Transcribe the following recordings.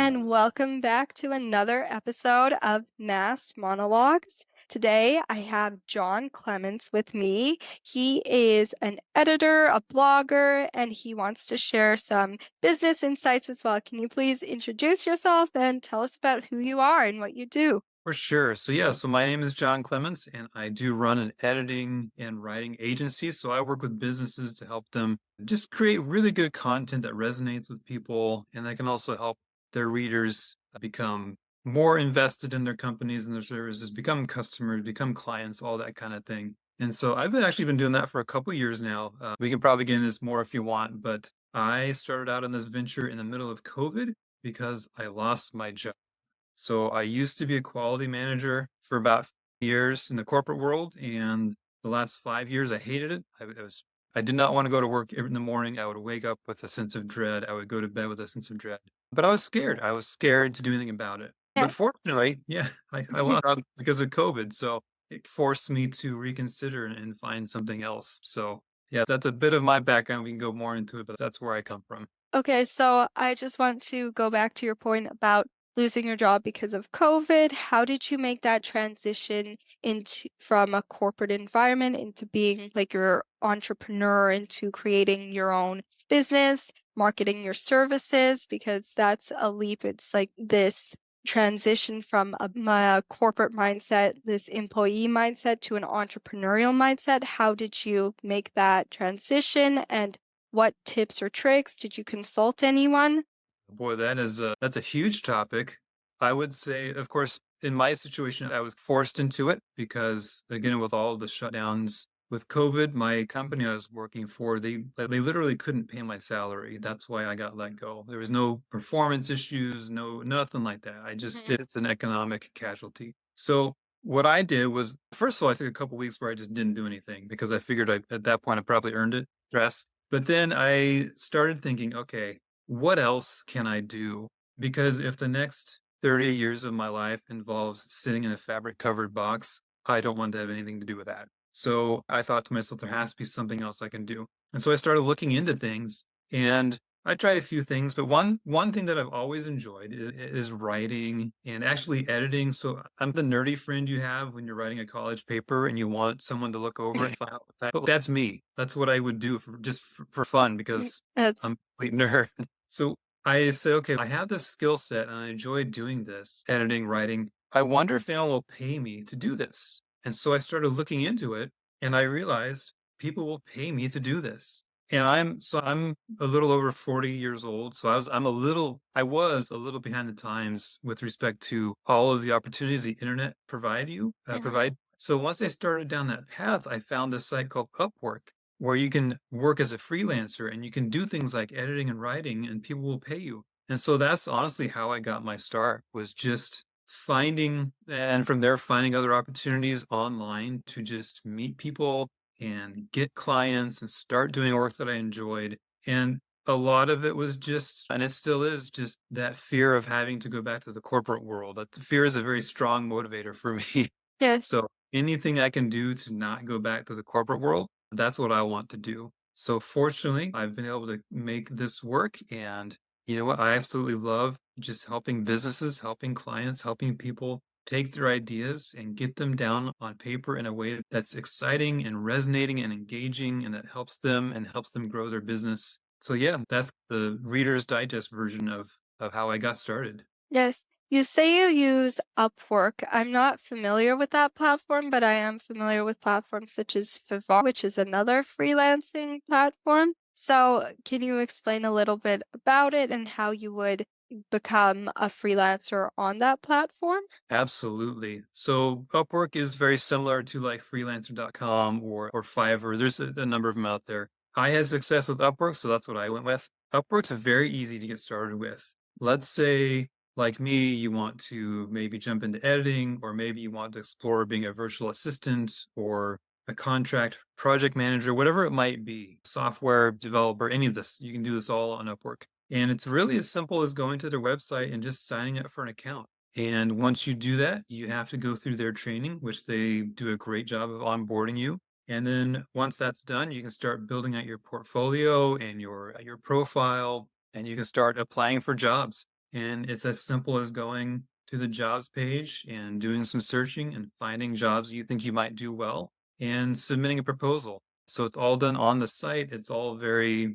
and welcome back to another episode of Masked Monologues. Today, I have John Clements with me. He is an editor, a blogger, and he wants to share some business insights as well. Can you please introduce yourself and tell us about who you are and what you do? For sure. So my name is John Clements, and I do run an editing and writing agency. So I work with businesses to help them just create really good content that resonates with people, and that can also help their readers become more invested in their companies and their services, become customers, become clients, all that kind of thing. And so I've actually been doing that for a couple years now. We can probably get into this more if you want, but I started out in this venture in the middle of COVID because I lost my job. So I used to be a quality manager for about years in the corporate world, and the last 5 years I hated it. I did not want to go to work in the morning. I would wake up with a sense of dread. I would go to bed with a sense of dread. But I was scared. I was scared to do anything about it. But Yeah. fortunately, yeah, I lost out because of COVID. So it forced me to reconsider and find something else. So yeah, that's a bit of my background. We can go more into it, but that's where I come from. Okay, so I just want to go back to your point about losing your job because of COVID. How did you make that transition into from a corporate environment into being like your entrepreneur, into creating your own business, marketing your services? Because that's a leap. It's like this transition from a corporate mindset, this employee mindset to an entrepreneurial mindset. How did you make that transition? And what tips or tricks? Did you consult anyone? Boy, that's a huge topic. I would say, of course, in my situation, I was forced into it because, again, with all the shutdowns with COVID, my company I was working for, they literally couldn't pay my salary. That's why I got let go. There was no performance issues, no nothing like that. Mhm. It's an economic casualty. So what I did was, first of all, I took a couple weeks where I just didn't do anything because I figured at that point I probably earned it, stress. But then I started thinking, okay, what else can I do? Because if the next 30 years of my life involves sitting in a fabric covered box, I don't want to have anything to do with that. So I thought to myself, there has to be something else I can do. And so I started looking into things and I tried a few things, but one thing that I've always enjoyed is writing and actually editing. So I'm the nerdy friend you have when you're writing a college paper and you want someone to look over and find out what that, that's me. That's what I would do for fun because That's I'm a complete nerd. So I said, okay, I have this skill set and I enjoy doing this, editing, writing. I wonder if anyone will pay me to do this. And so I started looking into it and I realized people will pay me to do this. And I'm a little over 40 years old. So I was a little behind the times with respect to all of the opportunities the internet mhm. provide. So once I started down that path, I found this site called Upwork where you can work as a freelancer and you can do things like editing and writing and people will pay you. And so that's honestly how I got my start was just finding and from there finding other opportunities online to just meet people and get clients and start doing work that I enjoyed. And a lot of it was just, and it still is, just that fear of having to go back to the corporate world. That fear is a very strong motivator for me. Yes. So anything I can do to not go back to the corporate world, that's what I want to do. So fortunately, I've been able to make this work. And you know what? I absolutely love just helping businesses, helping clients, helping people take their ideas and get them down on paper in a way that's exciting and resonating and engaging and that helps them grow their business. So yeah, that's the Reader's Digest version of how I got started. Yes. You say you use Upwork. I'm not familiar with that platform, but I am familiar with platforms such as Fiverr, which is another freelancing platform. So, can you explain a little bit about it and how you would become a freelancer on that platform? Absolutely. So Upwork is very similar to like freelancer.com or Fiverr. There's a number of them out there. I had success with Upwork, so that's what I went with. Upwork's very easy to get started with. Let's say, like me, you want to maybe jump into editing, or maybe you want to explore being a virtual assistant or a contract project manager, whatever it might be, software developer, any of this. You can do this all on Upwork. And it's really as simple as going to their website and just signing up for an account. And once you do that, you have to go through their training, which they do a great job of onboarding you. And then once that's done, you can start building out your portfolio and your profile, and you can start applying for jobs. And it's as simple as going to the jobs page and doing some searching and finding jobs you think you might do well and submitting a proposal. So it's all done on the site. It's all very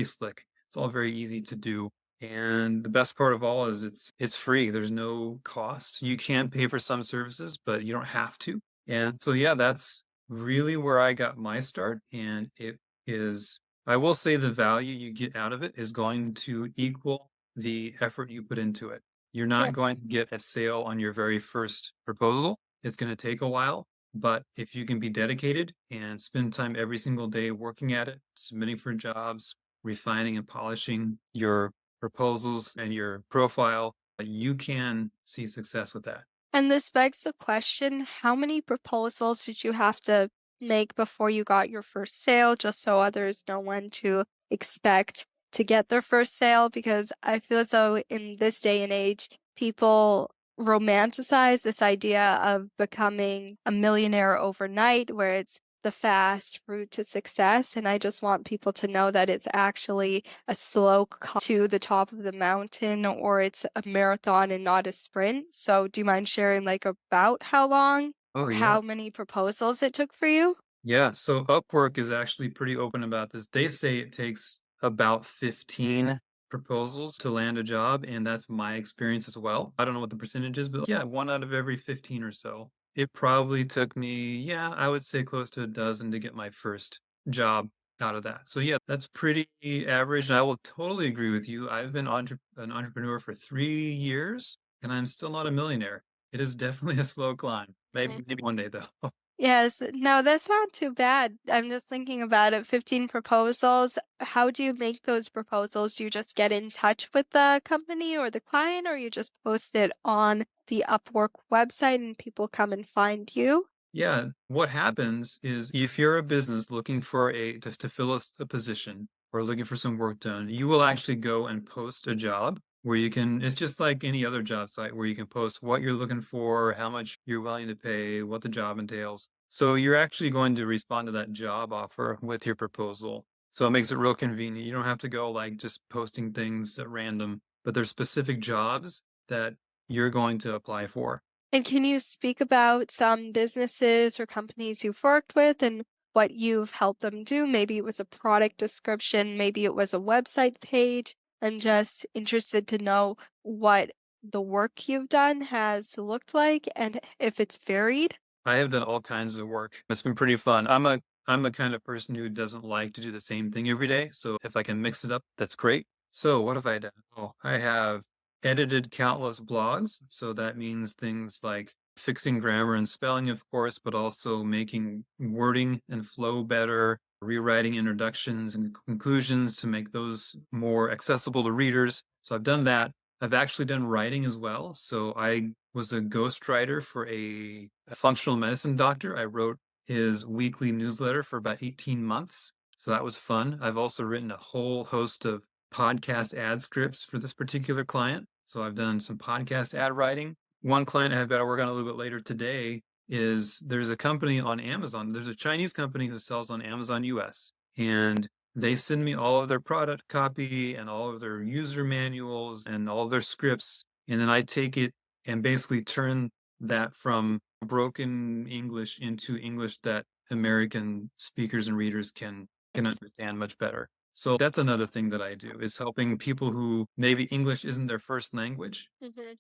slick. It's all very easy to do. And the best part of all is it's free. There's no cost. You can pay for some services, but you don't have to. And so yeah, that's really where I got my start. And it is, I will say, the value you get out of it is going to equal the effort you put into it. You're Yeah. not going to get a sale on your very first proposal. It's going to take a while, but if you can be dedicated and spend time every single day working at it, submitting for jobs, refining and polishing your proposals and your profile, you can see success with that. And this begs the question, how many proposals did you have to make before you got your first sale, just so others know when to expect to get their first sale? Because I feel as though in this day and age, people romanticize this idea of becoming a millionaire overnight, where it's the fast route to success. And I just want people to know that it's actually a slow to the top of the mountain, or it's a marathon and not a sprint. So do you mind sharing like about how long Oh or yeah. how many proposals it took for you? Yeah, so Upwork is actually pretty open about this. They say it takes about 15 proposals to land a job, and that's my experience as well. I don't know what the percentage is, but yeah, one out of every 15 or so. It probably took me, yeah, I would say close to a dozen to get my first job out of that. So yeah, that's pretty average. And I will totally agree with you. I've been an entrepreneur for 3 years, and I'm still not a millionaire. It is definitely a slow climb. Maybe one day though. Yes, no, that's not too bad. I'm just thinking about it. 15 proposals. How do you make those proposals? Do you just get in touch with the company or the client, or you just post it on the Upwork website and people come and find you? Yeah, what happens is if you're a business looking for to fill a position or looking for some work done, you will actually go and post a job where you can, it's just like any other job site where you can post what you're looking for, how much you're willing to pay, what the job entails. So you're actually going to respond to that job offer with your proposal. So it makes it real convenient. You don't have to go like just posting things at random, but there's specific jobs that you're going to apply for. And can you speak about some businesses or companies you've worked with and what you've helped them do? Maybe it was a product description, maybe it was a website page. I'm just interested to know what the work you've done has looked like and if it's varied. I have done all kinds of work. It's been pretty fun. I'm a kind of person who doesn't like to do the same thing every day. So if I can mix it up, that's great. So what have I done? Oh, I have edited countless blogs. So that means things like fixing grammar and spelling, of course, but also making wording and flow better, rewriting introductions and conclusions to make those more accessible to readers. So I've done that. I've actually done writing as well. So I was a ghostwriter for a functional medicine doctor. I wrote his weekly newsletter for about 18 months. So that was fun. I've also written a whole host of podcast ad scripts for this particular client. So I've done some podcast ad writing. One client I've got to work on a little bit later today is there's a company on Amazon. There's a Chinese company who sells on Amazon US. And they send me all of their product copy and all of their user manuals and all of their scripts. And then I take it and basically turn that from broken English into English that American speakers and readers can Yes. understand much better. So that's another thing that I do is helping people who maybe English isn't their first language. Mhm.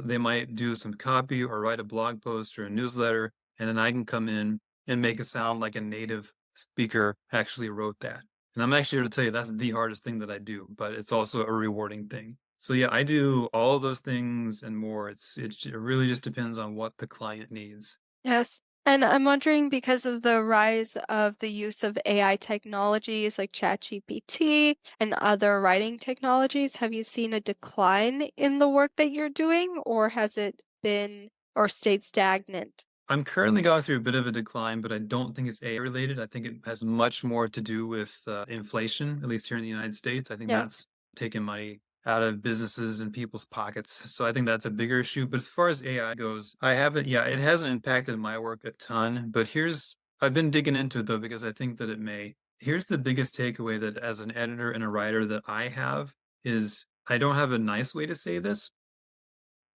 They might do some copy or write a blog post or a newsletter, and then I can come in and make it sound like a native speaker actually wrote that. And I'm actually here to tell you that's the hardest thing that I do, but it's also a rewarding thing. So yeah, I do all of those things and more. It really just depends on what the client needs. Yes. And I'm wondering, because of the rise of the use of AI technologies like ChatGPT and other writing technologies, have you seen a decline in the work that you're doing, or has it been or stayed stagnant? I'm currently going through a bit of a decline, but I don't think it's AI related. I think it has much more to do with inflation, at least here in the United States. I think Yeah. that's taking money out of businesses and people's pockets. So I think that's a bigger issue. But as far as AI goes, yeah, it hasn't impacted my work a ton. But I've been digging into it though, because I think that it may. Here's the biggest takeaway that as an editor and a writer that I have is I don't have a nice way to say this,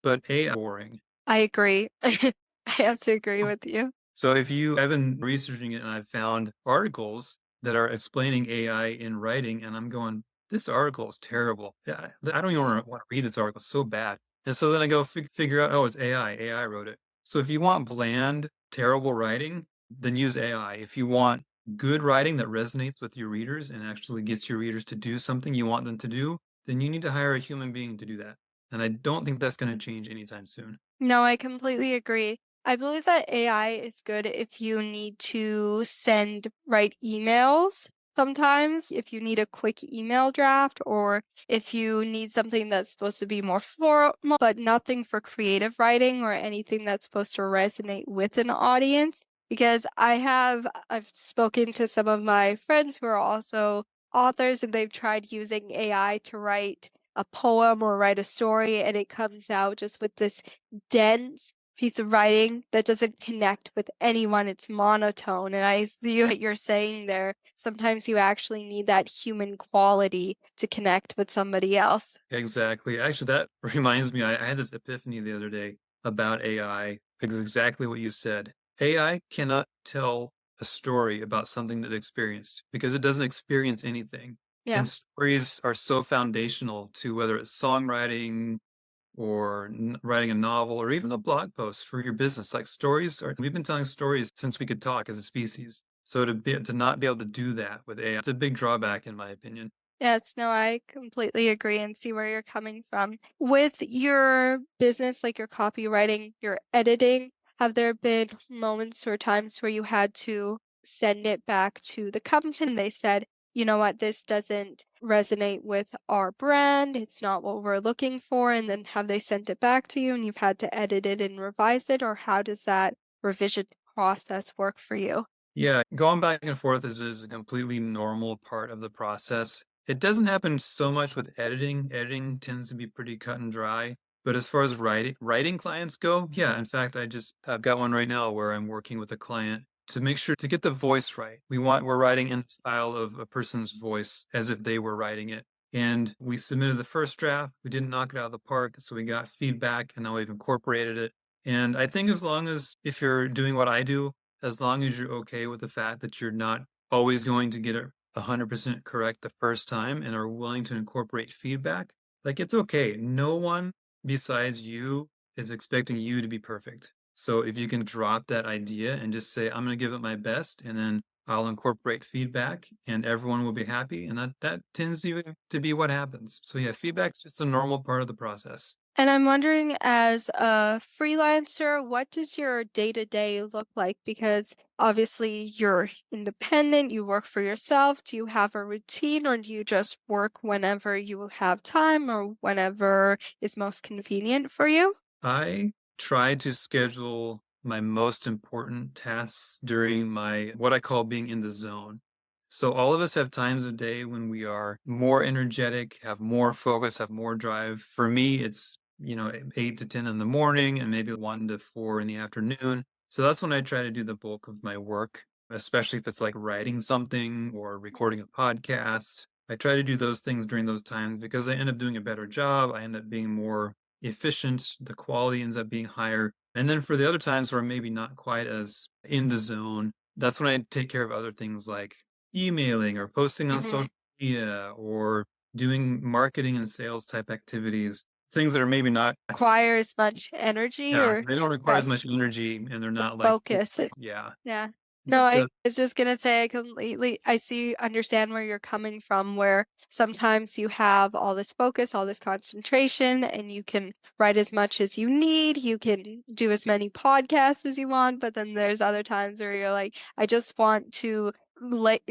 but AI boring. I agree. I have to agree with you. So I've been researching it and I've found articles that are explaining AI in writing, and I'm going, this article is terrible. Yeah, I don't even want to read this article. It's so bad. And so then I go figure out, oh, it's AI. AI wrote it. So if you want bland, terrible writing, then use AI. If you want good writing that resonates with your readers and actually gets your readers to do something you want them to do, then you need to hire a human being to do that. And I don't think that's going to change anytime soon. No, I completely agree. I believe that AI is good if you need to write emails sometimes, if you need a quick email draft, or if you need something that's supposed to be more formal, but nothing for creative writing or anything that's supposed to resonate with an audience. Because I've spoken to some of my friends who are also authors, and they've tried using AI to write a poem or write a story, and it comes out just with this dense piece of writing that doesn't connect with anyone. It's monotone. And I see what you're saying there. Sometimes you actually need that human quality to connect with somebody else. Exactly. Actually, that reminds me, I had this epiphany the other day about AI. It's exactly what you said. AI cannot tell a story about something that it experienced because it doesn't experience anything. Yeah. And stories are so foundational to whether it's songwriting or writing a novel or even a blog post for your business. Like stories are, we've been telling stories since we could talk as a species. So to not be able to do that with AI, it's a big drawback in my opinion. Yes, no, I completely agree and see where you're coming from. With your business, like your copywriting, your editing, have there been moments or times where you had to send it back to the company and they said, you know what, this doesn't resonate with our brand, it's not what we're looking for, and then have they sent it back to you and you've had to edit it and revise it, or how does that revision process work for you? Yeah, going back and forth is a completely normal part of the process. It doesn't happen so much with editing. Editing tends to be pretty cut and dry. But as far as writing clients go, yeah, in fact, I've got one right now where I'm working with a client to make sure to get the voice right. We're writing in the style of a person's voice as if they were writing it. And we submitted the first draft. We didn't knock it out of the park, so we got feedback and now we've incorporated it. And I think as long as if you're doing what I do, as long as you're okay with the fact that you're not always going to get it 100% correct the first time and are willing to incorporate feedback, like it's okay. No one besides you is expecting you to be perfect. So if you can drop that idea and just say, I'm going to give it my best, and then I'll incorporate feedback and everyone will be happy. And that tends to be what happens. So yeah, feedback's just a normal part of the process. And I'm wondering, as a freelancer, what does your day to day look like? Because obviously you're independent, you work for yourself. Do you have a routine, or do you just work whenever you have time or whenever is most convenient for you? I try to schedule my most important tasks during my what I call being in the zone. So all of us have times of day when we are more energetic, have more focus, have more drive. For me, it's, 8 to 10 in the morning and maybe 1 to 4 in the afternoon. So that's when I try to do the bulk of my work, especially if it's like writing something or recording a podcast. I try to do those things during those times because I end up doing a better job. I end up being more efficient, the quality ends up being higher. And then for the other times where I'm maybe not quite as in the zone, that's when I take care of other things like emailing or posting on Mhm. social media or doing marketing and sales type activities, things that are maybe not as, Require as much energy, yeah, or they don't require as yes, much energy and they're not like, focus. yeah. Yeah. No, But I was just gonna say understand where you're coming from, where sometimes you have all this focus, all this concentration, and you can write as much as you need, you can do as many podcasts as you want, but then there's other times where you're like, I just want to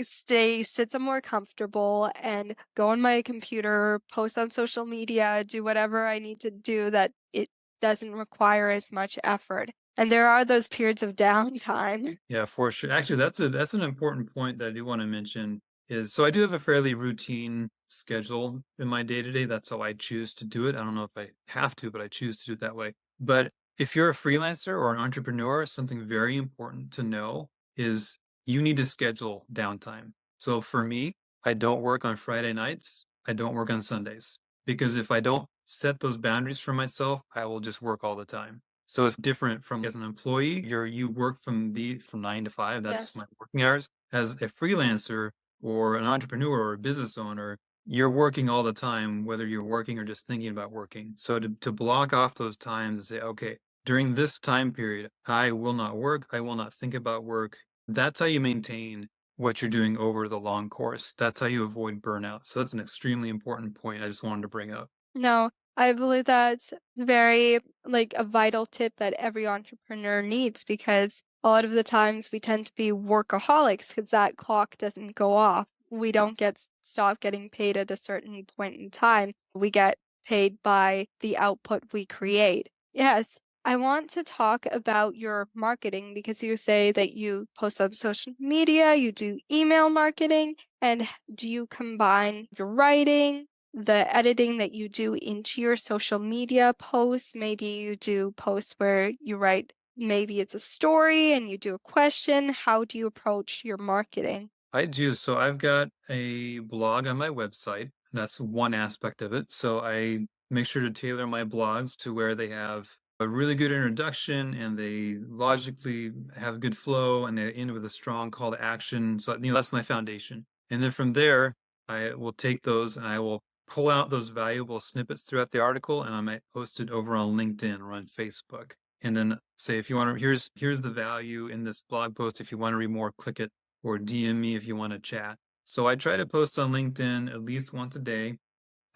sit somewhere comfortable and go on my computer, post on social media, do whatever I need to do that it doesn't require as much effort. And there are those periods of downtime. yeah, for sure. Actually, that's an important point that I do want to mention is so I do have a fairly routine schedule in my day to day. That's how I choose to do it. I don't know if I have to, but I choose to do it that way. But if you're a freelancer or an entrepreneur, something very important to know is you need to schedule downtime. So for me, I don't work on Friday nights. I don't work on Sundays. because if I don't set those boundaries for myself, I will just work all the time. So it's different from as an employee, you work from 9 to 5, that's Yes. my working hours. As a freelancer or an entrepreneur or a business owner, you're working all the time, whether you're working or just thinking about working. So to block off those times and say, okay, during this time period, I will not work, I will not think about work. That's how you maintain what you're doing over the long course. That's how you avoid burnout. So that's an extremely important point I just wanted to bring up. No, I believe that's very like a vital tip that every entrepreneur needs because a lot of the times we tend to be workaholics because that clock doesn't go off. We don't stop getting paid at a certain point in time. We get paid by the output we create. Yes, I want to talk about your marketing because you say that you post on social media, you do email marketing, and do you combine your writing, the editing that you do into your social media posts? Maybe you do posts where you write, maybe it's a story and you do a question. How do you approach your marketing? I do. So I've got a blog on my website. That's one aspect of it. So I make sure to tailor my blogs to where they have a really good introduction and they logically have good flow and they end with a strong call to action. So, that's my foundation. And then from there, I will take those and I will pull out those valuable snippets throughout the article and I might post it over on LinkedIn or on Facebook. And then say, if you want to, here's the value in this blog post. If you want to read more, click it or DM me if you want to chat. So I try to post on LinkedIn at least once a day.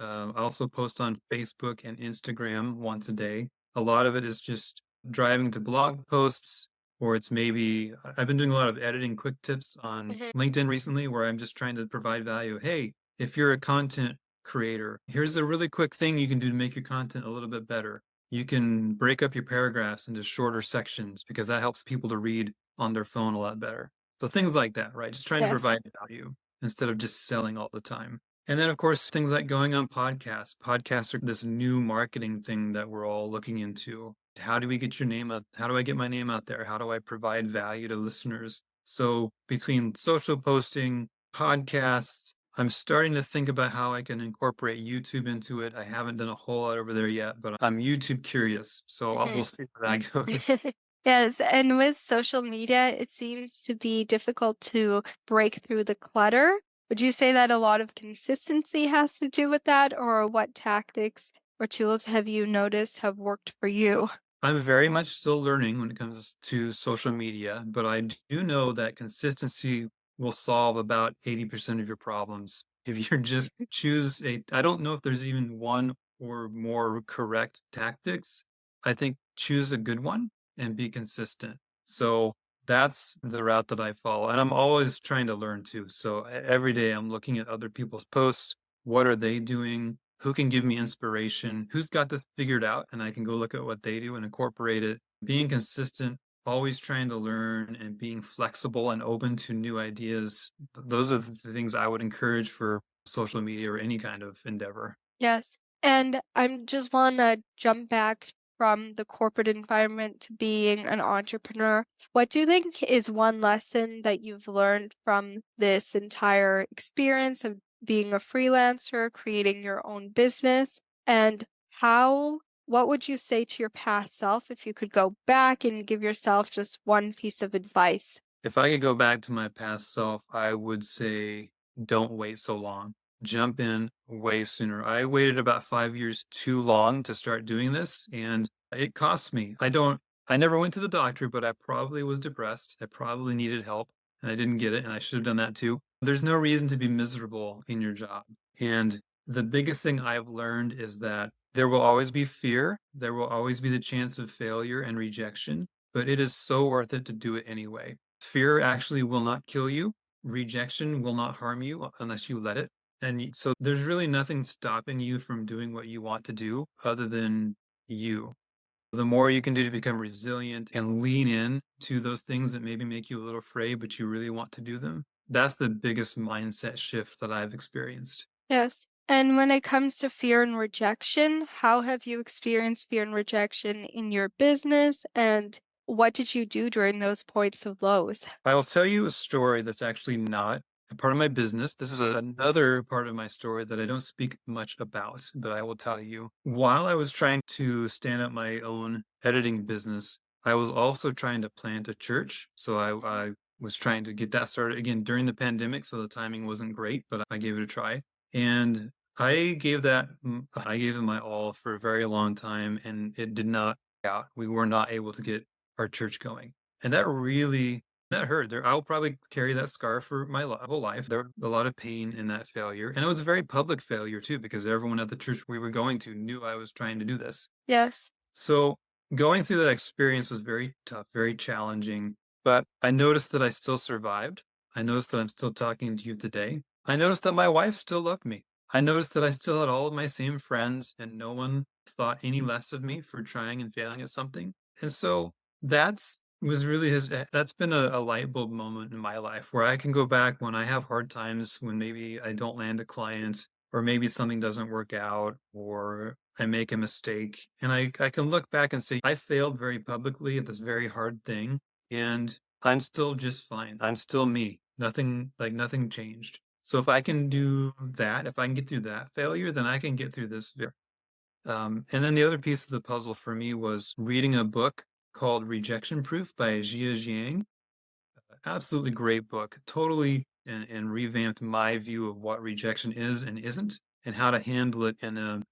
I also post on Facebook and Instagram once a day. A lot of it is just driving to blog posts, or it's maybe I've been doing a lot of editing quick tips on Mhm. LinkedIn recently where I'm just trying to provide value. Hey, if you're a content creator, here's a really quick thing you can do to make your content a little bit better. You can break up your paragraphs into shorter sections because that helps people to read on their phone a lot better. So things like that, right? Just trying to Yes. provide value instead of just selling all the time. And then, of course, things like going on podcasts. Podcasts are this new marketing thing that we're all looking into. How do we get your name out? How do I get my name out there? How do I provide value to listeners? So between social posting, podcasts, I'm starting to think about how I can incorporate YouTube into it. I haven't done a whole lot over there yet, but I'm YouTube curious. So we'll Mhm. see where that goes. Yes, and with social media, it seems to be difficult to break through the clutter. Would you say that a lot of consistency has to do with that, or what tactics or tools have you noticed have worked for you? I'm very much still learning when it comes to social media, but I do know that consistency will solve about 80% of your problems. If you're just I don't know if there's even one or more correct tactics. I think choose a good one and be consistent. So that's the route that I follow. And I'm always trying to learn too. So every day I'm looking at other people's posts. What are they doing? Who can give me inspiration? Who's got this figured out? And I can go look at what they do and incorporate it. Being consistent, always trying to learn and being flexible and open to new ideas. Those are the things I would encourage for social media or any kind of endeavor. Yes. And I'm just want to jump back from the corporate environment to being an entrepreneur. What do you think is one lesson that you've learned from this entire experience of being a freelancer, creating your own business? And what would you say to your past self if you could go back and give yourself just one piece of advice? If I could go back to my past self, I would say don't wait so long. Jump in way sooner. I waited about 5 years too long to start doing this, and it cost me. I never went to the doctor, but I probably was depressed. I probably needed help, and I didn't get it, and I should have done that too. There's no reason to be miserable in your job. And the biggest thing I've learned is that there will always be fear, there will always be the chance of failure and rejection, but it is so worth it to do it anyway. Fear actually will not kill you. Rejection will not harm you unless you let it. So there's really nothing stopping you from doing what you want to do other than you. The more you can do to become resilient and lean in to those things that maybe make you a little afraid, but you really want to do them, that's the biggest mindset shift that I've experienced. Yes. And when it comes to fear and rejection, how have you experienced fear and rejection in your business? And what did you do during those points of lows? I'll tell you a story that's actually not a part of my business. This is another part of my story that I don't speak much about, but I will tell you. While I was trying to stand up my own editing business, I was also trying to plant a church. So I was trying to get that started again during the pandemic. So the timing wasn't great, but I gave it a try. And I gave it my all for a very long time, and it did not work out. We were not able to get our church going. And that hurt. I'll probably carry that scar for my whole life. There was a lot of pain in that failure. And it was a very public failure too, because everyone at the church we were going to knew I was trying to do this. Yes. So going through that experience was very tough, very challenging. But I noticed that I still survived. I noticed that I'm still talking to you today. I noticed that my wife still loved me. I noticed that I still had all of my same friends and no one thought any less of me for trying and failing at something. And so that's been a light bulb moment in my life where I can go back when I have hard times, when maybe I don't land a client, or maybe something doesn't work out, or I make a mistake. And I can look back and say, I failed very publicly at this very hard thing, and I'm still just fine. I'm still me. Nothing changed. So if I can do that, if I can get through that failure, then I can get through this. And then the other piece of the puzzle for me was reading a book called Rejection Proof by Jia Jiang. Absolutely great book. Totally and revamped my view of what rejection is and isn't, and how to handle it in an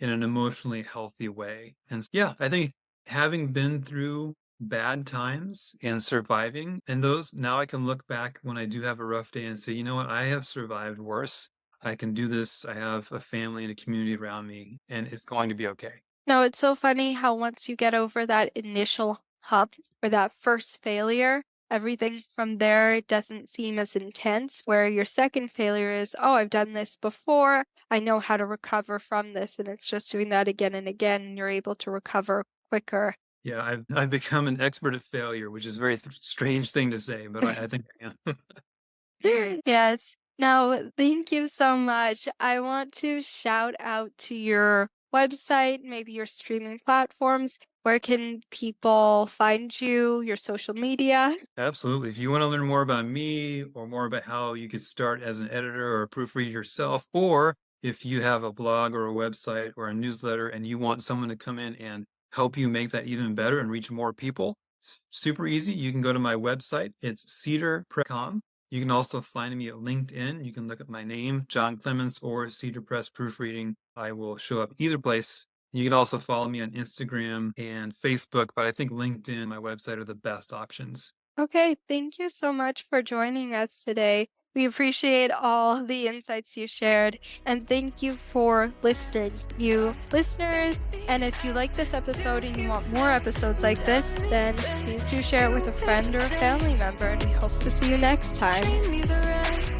emotionally healthy way. And yeah, I think having been through bad times and surviving and those, now I can look back when I do have a rough day and say, you know what, I have survived worse. I can do this. I have a family and a community around me, and it's going to be okay. No, it's so funny how once you get over that initial hump or that first failure, everything from there doesn't seem as intense. Where your second failure is, oh, I've done this before. I know how to recover from this. And it's just doing that again and again, and you're able to recover quicker. Yeah, I've become an expert at failure, which is a very strange thing to say, but I think I am. Yes. Now, thank you so much. I want to shout out to your website, maybe your streaming platforms. Where can people find you, your social media? Absolutely. If you want to learn more about me or more about how you could start as an editor or a proofreader yourself, or if you have a blog or a website or a newsletter and you want someone to come in and help you make that even better and reach more people, it's super easy. You can go to my website. It's cedarpress.com. You can also find me at LinkedIn. You can look at my name, John Clements, or Cedar Press Proofreading. I will show up either place. You can also follow me on Instagram and Facebook, but I think LinkedIn and my website are the best options. Okay, thank you so much for joining us today. We appreciate all the insights you shared, and thank you for listening, you listeners. And if you like this episode and you want more episodes like this, then please do share it with a friend or a family member, and we hope to see you next time.